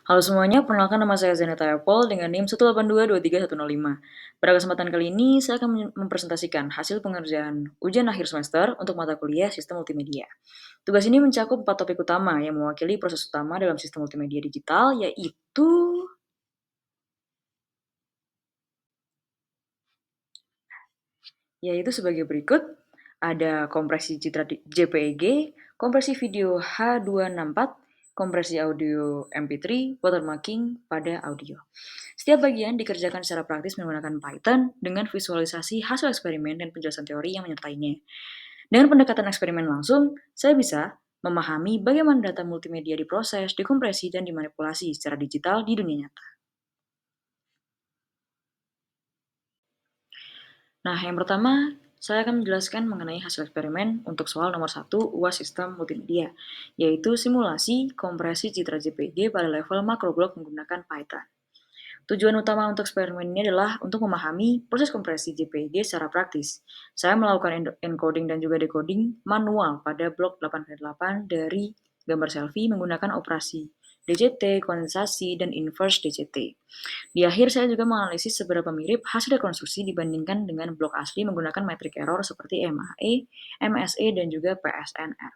Halo semuanya, perkenalkan nama saya Zenita Apple dengan NIM 182231105. Pada kesempatan kali ini, saya akan mempresentasikan hasil pengerjaan ujian akhir semester untuk mata kuliah Sistem Multimedia. Tugas ini mencakup 4 topik utama yang mewakili proses utama dalam sistem multimedia digital, yaitu sebagai berikut. Ada kompresi citra JPEG, kompresi video H264, kompresi audio MP3, watermarking pada audio. Setiap bagian dikerjakan secara praktis menggunakan Python dengan visualisasi hasil eksperimen dan penjelasan teori yang menyertainya. Dengan pendekatan eksperimen langsung, saya bisa memahami bagaimana data multimedia diproses, dikompresi, dan dimanipulasi secara digital di dunia nyata. Nah, yang pertama, saya akan menjelaskan mengenai hasil eksperimen untuk soal nomor 1 UAS Sistem Multimedia, yaitu simulasi kompresi citra JPG pada level makroblok menggunakan Python. Tujuan utama untuk eksperimen ini adalah untuk memahami proses kompresi JPG secara praktis. Saya melakukan encoding dan juga decoding manual pada blok 8x8 dari gambar selfie menggunakan operasi DCT, kondensasi, dan inverse DCT. Di akhir, saya juga menganalisis seberapa mirip hasil rekonstruksi dibandingkan dengan blok asli menggunakan metrik error seperti MAE, MSE, dan juga PSNR.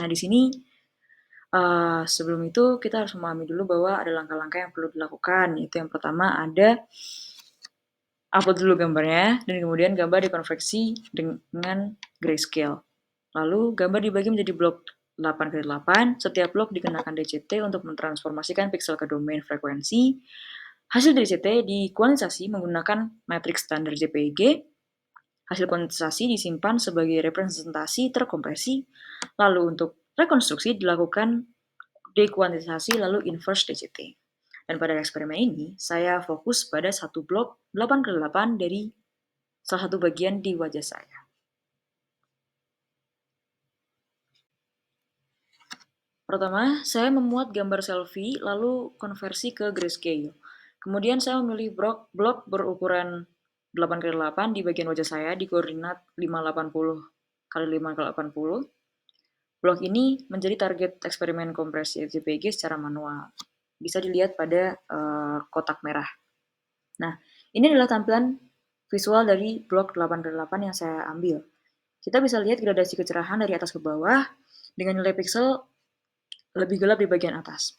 Nah, di sini sebelum itu kita harus memahami dulu bahwa ada langkah-langkah yang perlu dilakukan. Yaitu yang pertama ada upload dulu gambarnya, dan kemudian gambar dikonversi dengan grayscale. Lalu gambar dibagi menjadi blok 8x8, setiap blok dikenakan DCT untuk mentransformasikan pixel ke domain frekuensi. Hasil DCT dikuantisasi menggunakan matriks standar JPEG. Hasil kuantisasi disimpan sebagai representasi terkompresi. Lalu untuk rekonstruksi dilakukan dekuantisasi lalu inverse DCT. Dan pada eksperimen ini, saya fokus pada satu blok 8x8 dari salah satu bagian di wajah saya. Pertama, saya memuat gambar selfie lalu konversi ke grayscale. Kemudian saya memilih blok berukuran 8x8 di bagian wajah saya di koordinat 580 x 5x80. Blok ini menjadi target eksperimen kompresi JPG secara manual. Bisa dilihat pada kotak merah. Nah, ini adalah tampilan visual dari blok 8x8 yang saya ambil. Kita bisa lihat gradasi kecerahan dari atas ke bawah dengan nilai pixel lebih gelap di bagian atas.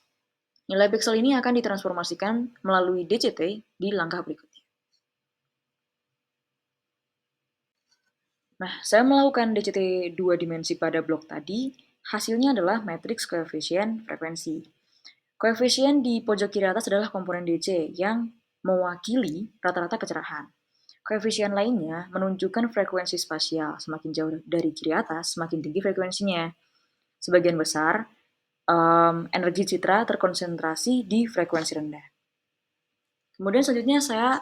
Nilai pixel ini akan ditransformasikan melalui DCT di langkah berikutnya. Nah, saya melakukan DCT 2 dimensi pada blok tadi, hasilnya adalah matriks koefisien frekuensi. Koefisien di pojok kiri atas adalah komponen DC yang mewakili rata-rata kecerahan. Koefisien lainnya menunjukkan frekuensi spasial. Semakin jauh dari kiri atas, semakin tinggi frekuensinya. Sebagian besar, energi citra terkonsentrasi di frekuensi rendah. Kemudian selanjutnya saya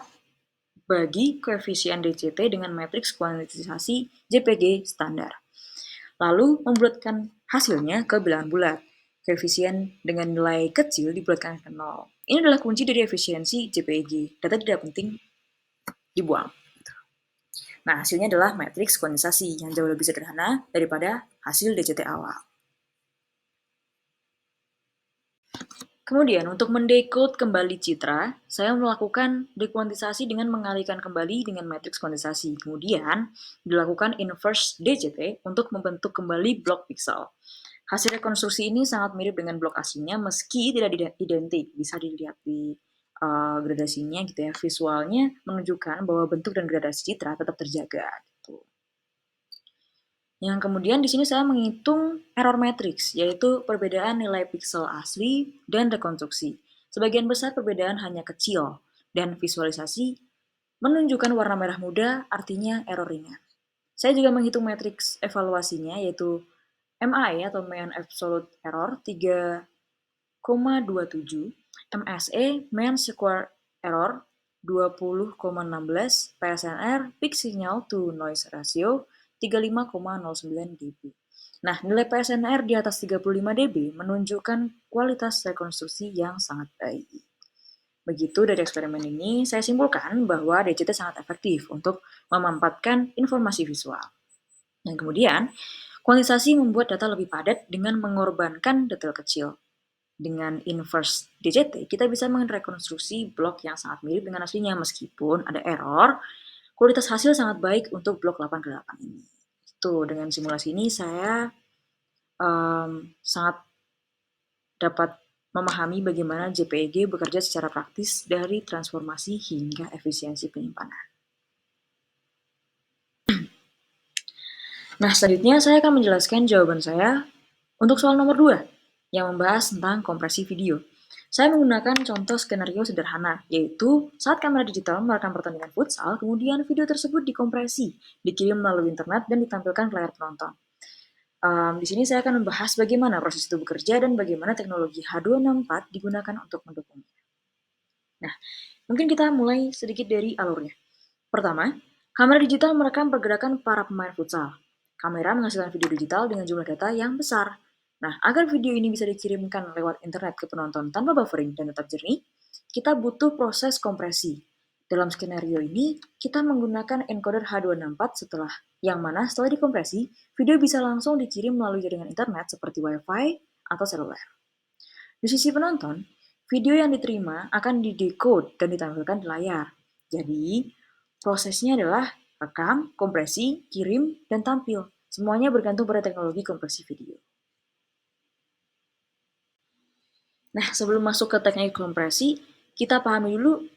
bagi koefisien DCT dengan matriks kuantitisasi JPG standar. Lalu membulatkan hasilnya ke bilangan bulat. Koefisien dengan nilai kecil dibulatkan ke 0. Ini adalah kunci dari efisiensi JPG. Data tidak penting dibuang. Nah, hasilnya adalah matriks kuantitisasi yang jauh lebih sederhana daripada hasil DCT awal. Kemudian, untuk mendekode kembali citra, saya melakukan dekuantisasi dengan mengalihkan kembali dengan matriks kuantisasi. Kemudian, dilakukan inverse DCT untuk membentuk kembali blok pixel. Hasil rekonstruksi ini sangat mirip dengan blok aslinya meski tidak identik. Bisa dilihat di gradasinya gitu ya. Visualnya menunjukkan bahwa bentuk dan gradasi citra tetap terjaga gitu. Yang kemudian di sini saya menghitung error matrix, yaitu perbedaan nilai pixel asli dan rekonstruksi. Sebagian besar perbedaan hanya kecil, dan visualisasi menunjukkan warna merah muda artinya error ringan. Saya juga menghitung matriks evaluasinya, yaitu MAE atau Mean Absolute Error 3,27, MSE Mean Square Error 20,16, PSNR Peak Signal to Noise Ratio 35,09 dB. Nah, nilai PSNR di atas 35 dB menunjukkan kualitas rekonstruksi yang sangat baik. Begitu dari eksperimen ini, saya simpulkan bahwa DCT sangat efektif untuk memanfaatkan informasi visual. Dan kemudian, kuantitasasi membuat data lebih padat dengan mengorbankan detail kecil. Dengan inverse DCT, kita bisa merekonstruksi blok yang sangat mirip dengan aslinya meskipun ada error. Kualitas hasil sangat baik untuk blok 8 ke 8 ini. Itu dengan simulasi ini saya sangat dapat memahami bagaimana JPEG bekerja secara praktis dari transformasi hingga efisiensi penyimpanan. Nah, selanjutnya saya akan menjelaskan jawaban saya untuk soal nomor 2, yang membahas tentang kompresi video. Saya menggunakan contoh skenario sederhana, yaitu saat kamera digital merekam pertandingan futsal, kemudian video tersebut dikompresi, dikirim melalui internet, dan ditampilkan ke layar penonton. Di sini saya akan membahas bagaimana proses itu bekerja dan bagaimana teknologi H264 digunakan untuk mendukungnya. Nah, mungkin kita mulai sedikit dari alurnya. Pertama, kamera digital merekam pergerakan para pemain futsal. Kamera menghasilkan video digital dengan jumlah data yang besar. Nah, agar video ini bisa dikirimkan lewat internet ke penonton tanpa buffering dan tetap jernih, kita butuh proses kompresi. Dalam skenario ini, kita menggunakan encoder H264 yang mana setelah dikompresi, video bisa langsung dikirim melalui jaringan internet seperti Wi-Fi atau seluler. Di sisi penonton, video yang diterima akan didecode dan ditampilkan di layar. Jadi, prosesnya adalah rekam, kompresi, kirim, dan tampil. Semuanya bergantung pada teknologi kompresi video. Nah, sebelum masuk ke teknik kompresi, kita pahami dulu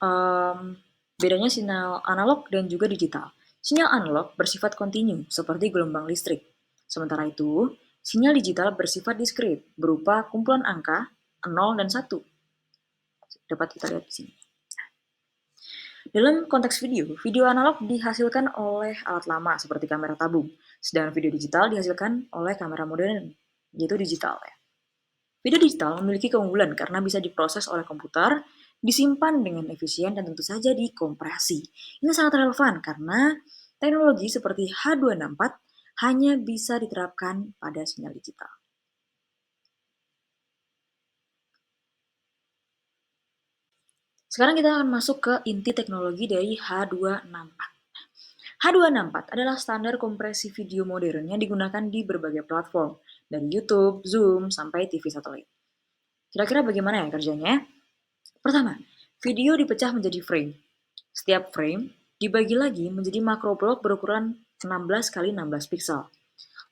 bedanya sinyal analog dan juga digital. Sinyal analog bersifat kontinu, seperti gelombang listrik. Sementara itu, sinyal digital bersifat diskrit, berupa kumpulan angka 0 dan 1. Dapat kita lihat di sini. Dalam konteks video analog dihasilkan oleh alat lama seperti kamera tabung, sedangkan video digital dihasilkan oleh kamera modern, yaitu digital. Video digital memiliki keunggulan karena bisa diproses oleh komputer, disimpan dengan efisien, dan tentu saja dikompresi. Ini sangat relevan karena teknologi seperti H264 hanya bisa diterapkan pada sinyal digital. Sekarang kita akan masuk ke inti teknologi dari H264. H264 adalah standar kompresi video modern yang digunakan di berbagai platform, dari YouTube, Zoom, sampai TV satelit. Kira-kira bagaimana ya kerjanya? Pertama, video dipecah menjadi frame. Setiap frame dibagi lagi menjadi makroblok berukuran 16 x 16 piksel.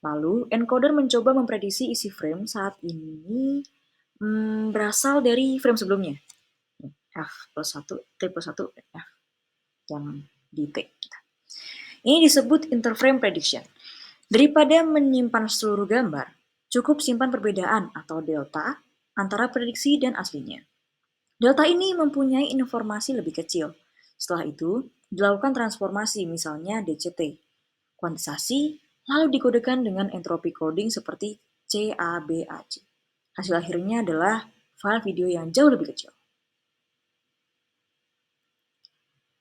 Lalu, encoder mencoba memprediksi isi frame saat ini berasal dari frame sebelumnya. F plus 1, T plus 1, F yang di T. Ini disebut interframe prediction. Daripada menyimpan seluruh gambar, cukup simpan perbedaan atau delta antara prediksi dan aslinya. Delta ini mempunyai informasi lebih kecil. Setelah itu, dilakukan transformasi misalnya DCT, kuantisasi, lalu dikodekan dengan entropi coding seperti CABAC. Hasil akhirnya adalah file video yang jauh lebih kecil.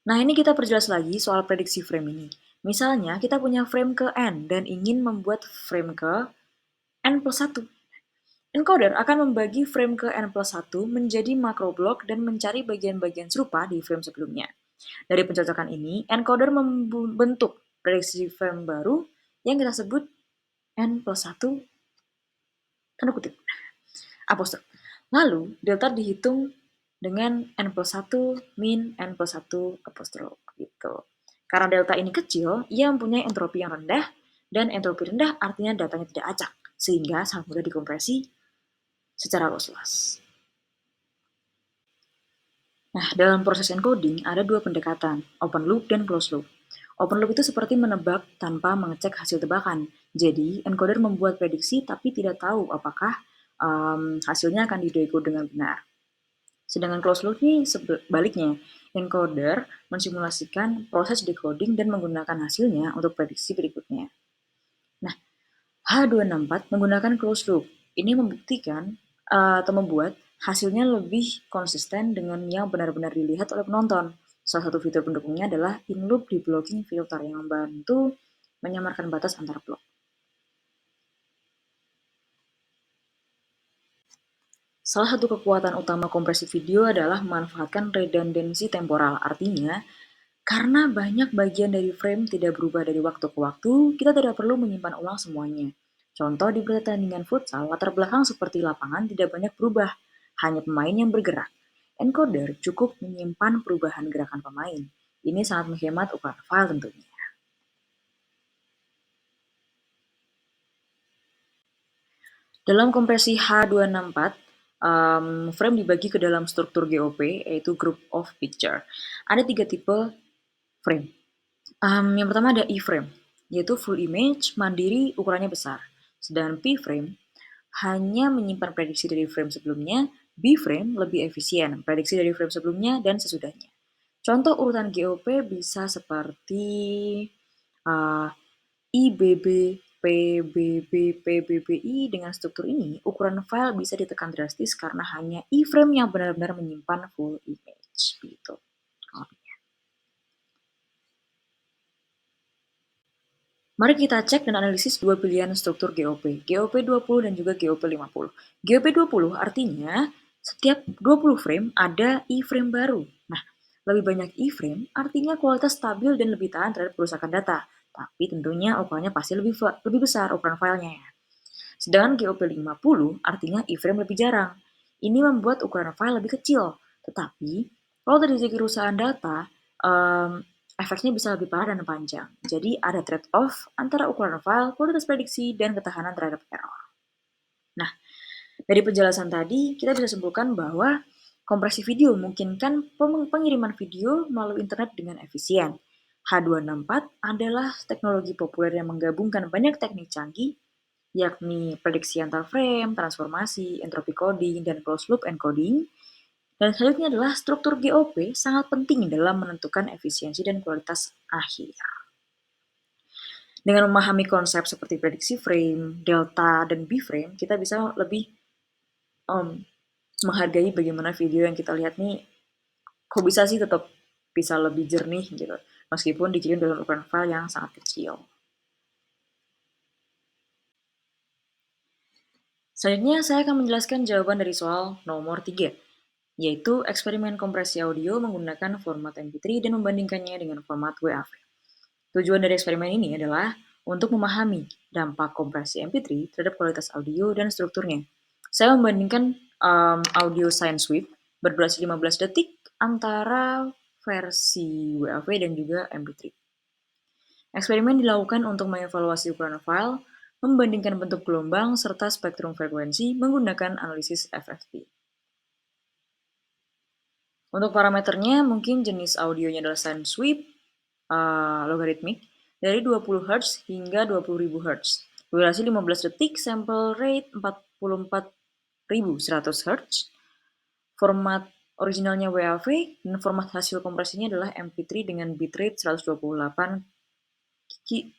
Nah, ini kita perjelas lagi soal prediksi frame ini. Misalnya, kita punya frame ke N dan ingin membuat frame ke N plus 1. Encoder akan membagi frame ke N plus 1 menjadi makroblok dan mencari bagian-bagian serupa di frame sebelumnya. Dari pencocokan ini, encoder membentuk prediksi frame baru yang kita sebut N plus 1 tanda kutip apostrof. Lalu, delta dihitung dengan N plus 1 min N plus 1 apostrof gitu. Karena delta ini kecil, ia mempunyai entropi yang rendah, dan entropi rendah artinya datanya tidak acak, sehingga sangat mudah dikompresi secara lossless. Nah, dalam proses encoding ada dua pendekatan, open loop dan closed loop. Open loop itu seperti menebak tanpa mengecek hasil tebakan. Jadi, encoder membuat prediksi tapi tidak tahu apakah hasilnya akan didecode dengan benar. Sedangkan closed loop ini sebaliknya, encoder mensimulasikan proses decoding dan menggunakan hasilnya untuk prediksi berikutnya. Nah, H264 menggunakan closed loop. Ini membuktikan atau membuat hasilnya lebih konsisten dengan yang benar-benar dilihat oleh penonton. Salah satu fitur pendukungnya adalah in-loop deblocking filter yang membantu menyamarkan batas antar blok. Salah satu kekuatan utama kompresi video adalah memanfaatkan redundansi temporal. Artinya, karena banyak bagian dari frame tidak berubah dari waktu ke waktu, kita tidak perlu menyimpan ulang semuanya. Contoh di pertandingan futsal, latar belakang seperti lapangan tidak banyak berubah. hanya pemain yang bergerak. Encoder cukup menyimpan perubahan gerakan pemain. Ini sangat menghemat ukuran file tentunya. Dalam kompresi H264, frame dibagi ke dalam struktur GOP, yaitu Group of Picture. Ada 3 tipe frame. Yang pertama ada E-frame, yaitu full image, mandiri, ukurannya besar. Sedangkan P-frame hanya menyimpan prediksi dari frame sebelumnya, B-frame lebih efisien, prediksi dari frame sebelumnya dan sesudahnya. Contoh urutan GOP bisa seperti IBB, PBB, PBBI. Dengan struktur ini, ukuran file bisa ditekan drastis karena hanya E-frame yang benar-benar menyimpan full image. Gitu. Mari kita cek dan analisis dua pilihan struktur GOP, GOP 20 dan juga GOP 50. GOP 20 artinya setiap 20 frame ada E-frame baru. Nah, lebih banyak E-frame artinya kualitas stabil dan lebih tahan terhadap kerusakan data. Tapi tentunya ukurannya pasti lebih besar ukuran filenya ya. Sedangkan GOP 50 artinya E-frame lebih jarang. Ini membuat ukuran file lebih kecil. Tetapi, kalau terjadi kerusakan data, efeknya bisa lebih parah dan panjang. Jadi ada trade-off antara ukuran file, kualitas prediksi, dan ketahanan terhadap error. Nah, dari penjelasan tadi, kita bisa simpulkan bahwa kompresi video memungkinkan pengiriman video melalui internet dengan efisien. H264 adalah teknologi populer yang menggabungkan banyak teknik canggih, yakni prediksi antar frame, transformasi, entropy coding, dan closed loop encoding. Dan selanjutnya adalah struktur GOP sangat penting dalam menentukan efisiensi dan kualitas akhir. Dengan memahami konsep seperti prediksi frame, delta, dan B-frame, kita bisa lebih menghargai bagaimana video yang kita lihat nih, kok bisa sih tetap bisa lebih jernih gitu, meskipun dikirim dalam ukuran file yang sangat kecil. Selanjutnya, saya akan menjelaskan jawaban dari soal nomor 3, yaitu eksperimen kompresi audio menggunakan format MP3 dan membandingkannya dengan format WAV. Tujuan dari eksperimen ini adalah untuk memahami dampak kompresi MP3 terhadap kualitas audio dan strukturnya. Saya membandingkan audio sine sweep berdurasi 15 detik antara versi WAV dan juga MP3. Eksperimen dilakukan untuk mengevaluasi ukuran file, membandingkan bentuk gelombang, serta spektrum frekuensi menggunakan analisis FFT. Untuk parameternya, mungkin jenis audionya adalah sine sweep, logaritmik, dari 20 Hz hingga 20.000 Hz. Durasi 15 detik, sample rate 44.100 Hz. Format originalnya WAV, dan format hasil kompresinya adalah MP3 dengan bitrate 128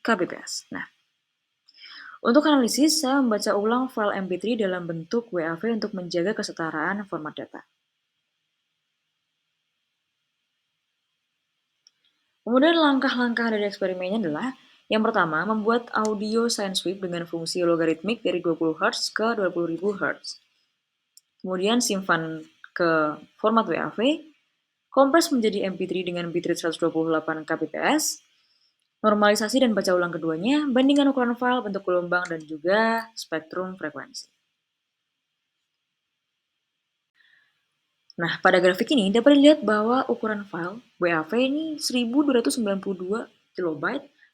kbps. Nah, untuk analisis, saya membaca ulang file MP3 dalam bentuk WAV untuk menjaga kesetaraan format data. Kemudian langkah-langkah dari eksperimennya adalah yang pertama, membuat audio sine sweep dengan fungsi logaritmik dari 20 Hz ke 20.000 Hz. Kemudian simpan ke format WAV, kompres menjadi MP3 dengan bitrate 128 kbps, normalisasi dan baca ulang keduanya, bandingkan ukuran file, bentuk gelombang, dan juga spektrum frekuensi. Nah, pada grafik ini dapat dilihat bahwa ukuran file WAV ini 1292 KB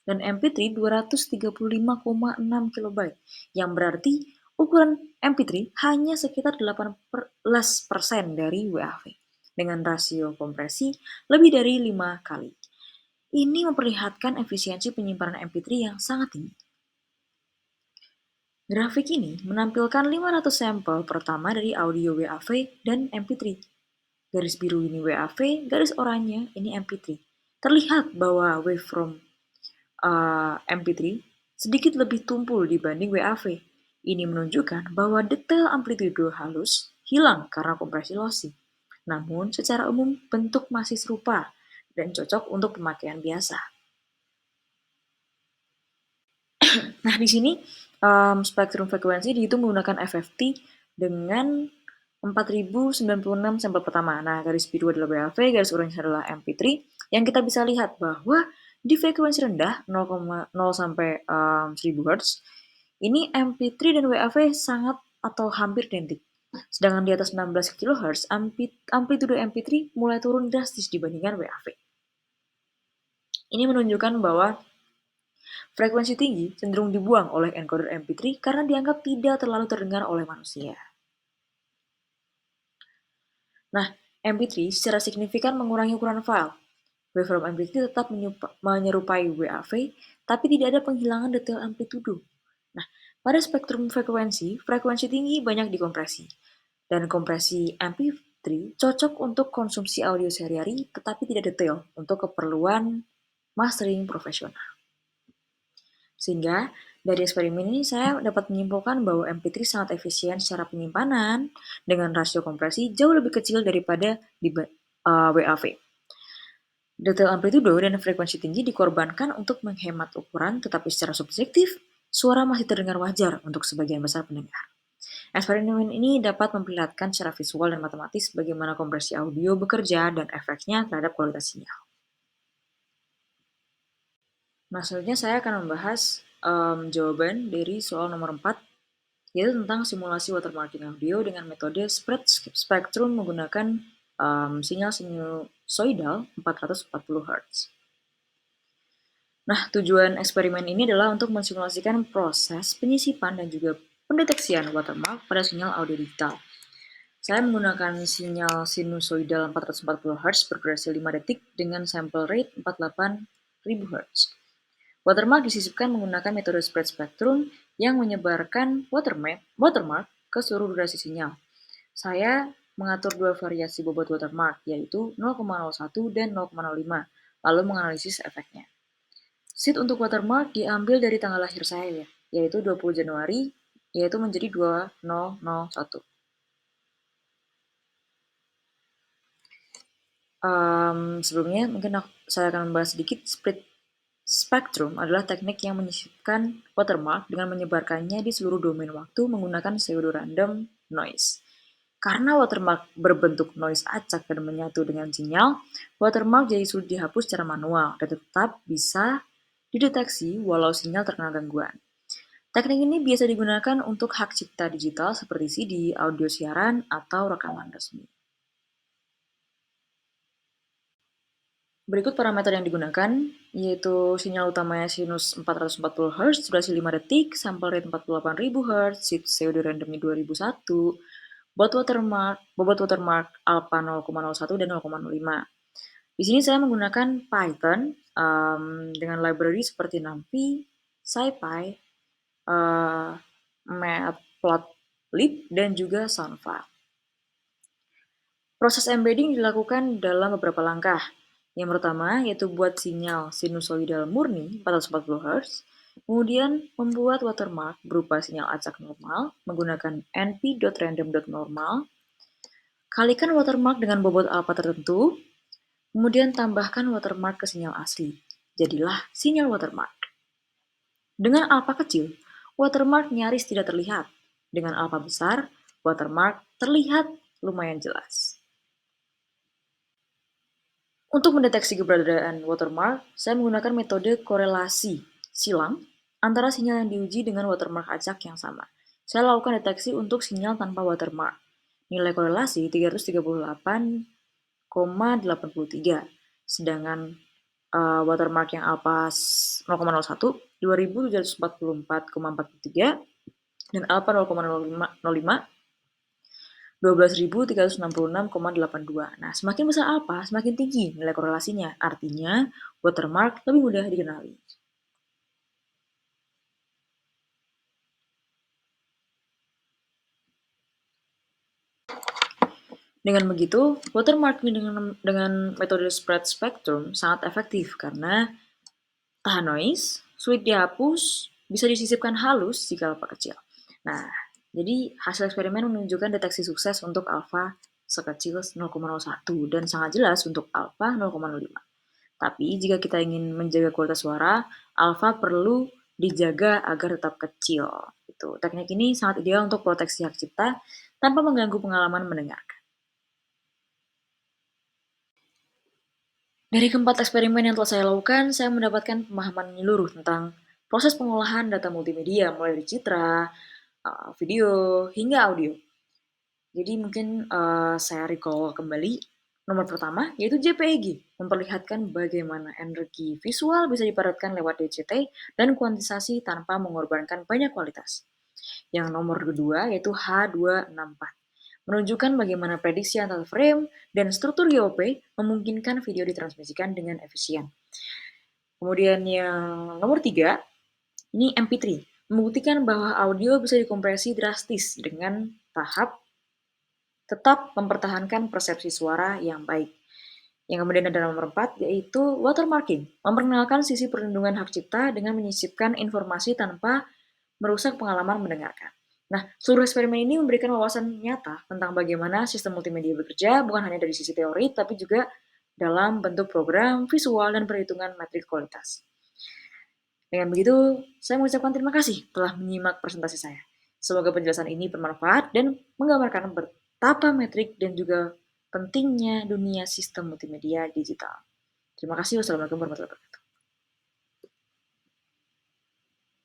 dan MP3 235,6 KB, yang berarti ukuran MP3 hanya sekitar 18% dari WAV, dengan rasio kompresi lebih dari 5 kali. Ini memperlihatkan efisiensi penyimpanan MP3 yang sangat tinggi. Grafik ini menampilkan 500 sampel pertama dari audio WAV dan MP3. Garis biru ini WAV, garis oranye ini MP3. Terlihat bahwa waveform MP3 sedikit lebih tumpul dibanding WAV. Ini menunjukkan bahwa detail amplitudo halus hilang karena kompresi lossy. Namun, secara umum bentuk masih serupa dan cocok untuk pemakaian biasa. Nah, di sini spektrum frekuensi dihitung menggunakan FFT dengan 4096 sampel pertama. Nah, garis biru adalah WAV, garis oranye adalah MP3. Yang kita bisa lihat bahwa di frekuensi rendah 0,0 sampai 1000 Hz, ini MP3 dan WAV sangat atau hampir identik. Sedangkan di atas 16 kHz, amplitude MP3 mulai turun drastis dibandingkan WAV. Ini menunjukkan bahwa frekuensi tinggi cenderung dibuang oleh encoder MP3 karena dianggap tidak terlalu terdengar oleh manusia. Nah, MP3 secara signifikan mengurangi ukuran file. Waveform MP3 tetap menyerupai WAV, tapi tidak ada penghilangan detail amplitudo. Nah, pada spektrum frekuensi, frekuensi tinggi banyak dikompresi. Dan kompresi MP3 cocok untuk konsumsi audio sehari-hari, tetapi tidak detail untuk keperluan mastering profesional. Sehingga dari eksperimen ini saya dapat menyimpulkan bahwa MP3 sangat efisien secara penyimpanan dengan rasio kompresi jauh lebih kecil daripada di WAV. Detail amplitudo dan frekuensi tinggi dikorbankan untuk menghemat ukuran, tetapi secara subjektif, suara masih terdengar wajar untuk sebagian besar pendengar. Eksperimen ini dapat memperlihatkan secara visual dan matematis bagaimana kompresi audio bekerja dan efeknya terhadap kualitas sinyal. Nah, selanjutnya saya akan membahas jawaban dari soal nomor 4, yaitu tentang simulasi watermarking audio dengan metode spread spectrum menggunakan sinyal sinusoidal 440 Hz. Nah, tujuan eksperimen ini adalah untuk mensimulasikan proses penyisipan dan juga pendeteksian watermark pada sinyal audio digital. Saya menggunakan sinyal sinusoidal 440 Hz berdurasi 5 detik dengan sample rate 48.000 Hz. Watermark disisipkan menggunakan metode spread spectrum yang menyebarkan watermark ke seluruh durasi sinyal. Saya mengatur dua variasi bobot watermark, yaitu 0,01 dan 0,05, lalu menganalisis efeknya. Seed untuk watermark diambil dari tanggal lahir saya, yaitu 20 Januari, yaitu menjadi 2001. Sebelumnya mungkin saya akan membahas sedikit. Split spectrum adalah teknik yang menyisipkan watermark dengan menyebarkannya di seluruh domain waktu menggunakan pseudo-random noise. Karena watermark berbentuk noise acak dan menyatu dengan sinyal, watermark jadi sulit dihapus secara manual dan tetap bisa dideteksi walau sinyal terkena gangguan. Teknik ini biasa digunakan untuk hak cipta digital seperti CD, audio siaran, atau rekaman resmi. Berikut parameter yang digunakan, yaitu sinyal utamanya sinus 440 Hz, durasi 5 detik, sample rate 48.000 Hz, seed pseudo randomnya 2001, bobot watermark alpha 0,01 dan 0,05. Di sini saya menggunakan Python dengan library seperti NumPy, SciPy, Matplotlib, dan juga Soundfile. Proses embedding dilakukan dalam beberapa langkah. Yang pertama yaitu buat sinyal sinusoidal murni 440 Hz, kemudian membuat watermark berupa sinyal acak normal menggunakan np.random.normal, kalikan watermark dengan bobot alpha tertentu, kemudian tambahkan watermark ke sinyal asli. Jadilah sinyal watermark. Dengan alpha kecil, watermark nyaris tidak terlihat. Dengan alpha besar, watermark terlihat lumayan jelas. Untuk mendeteksi keberadaan watermark, saya menggunakan metode korelasi silang antara sinyal yang diuji dengan watermark acak yang sama. Saya lakukan deteksi untuk sinyal tanpa watermark. Nilai korelasi 338,83, sedangkan watermark yang alpha 0,01 2744,43 dan alpha 0,05 12.366,82. Nah, semakin besar alpha, semakin tinggi nilai korelasinya. Artinya, watermark lebih mudah dikenali. Dengan begitu, watermarking dengan metode spread spectrum sangat efektif karena tahan noise, sulit dihapus, bisa disisipkan halus jika alpha kecil. Nah, jadi hasil eksperimen menunjukkan deteksi sukses untuk alpha sekecil 0,01 dan sangat jelas untuk alpha 0,05. Tapi jika kita ingin menjaga kualitas suara, alpha perlu dijaga agar tetap kecil. Gitu. Teknik ini sangat ideal untuk proteksi hak cipta tanpa mengganggu pengalaman mendengarkan. Dari keempat eksperimen yang telah saya lakukan, saya mendapatkan pemahaman menyeluruh tentang proses pengolahan data multimedia, mulai dari citra, video, hingga audio. Jadi mungkin saya recall kembali nomor pertama yaitu JPEG, memperlihatkan bagaimana energi visual bisa dipadatkan lewat DCT dan kuantisasi tanpa mengorbankan banyak kualitas. Yang nomor kedua yaitu H264, menunjukkan bagaimana prediksi antar frame dan struktur GOP memungkinkan video ditransmisikan dengan efisien. Kemudian yang nomor tiga, ini MP3, membuktikan bahwa audio bisa dikompresi drastis dengan tahap tetap mempertahankan persepsi suara yang baik. Yang kemudian ada nomor 4, yaitu watermarking, memperkenalkan sisi perlindungan hak cipta dengan menyisipkan informasi tanpa merusak pengalaman mendengarkan. Nah, seluruh eksperimen ini memberikan wawasan nyata tentang bagaimana sistem multimedia bekerja, bukan hanya dari sisi teori, tapi juga dalam bentuk program, visual, dan perhitungan metrik kualitas. Dengan begitu, saya mengucapkan terima kasih telah menyimak presentasi saya. Semoga penjelasan ini bermanfaat dan menggambarkan betapa metrik dan juga pentingnya dunia sistem multimedia digital. Terima kasih. Wassalamualaikum warahmatullahi wabarakatuh.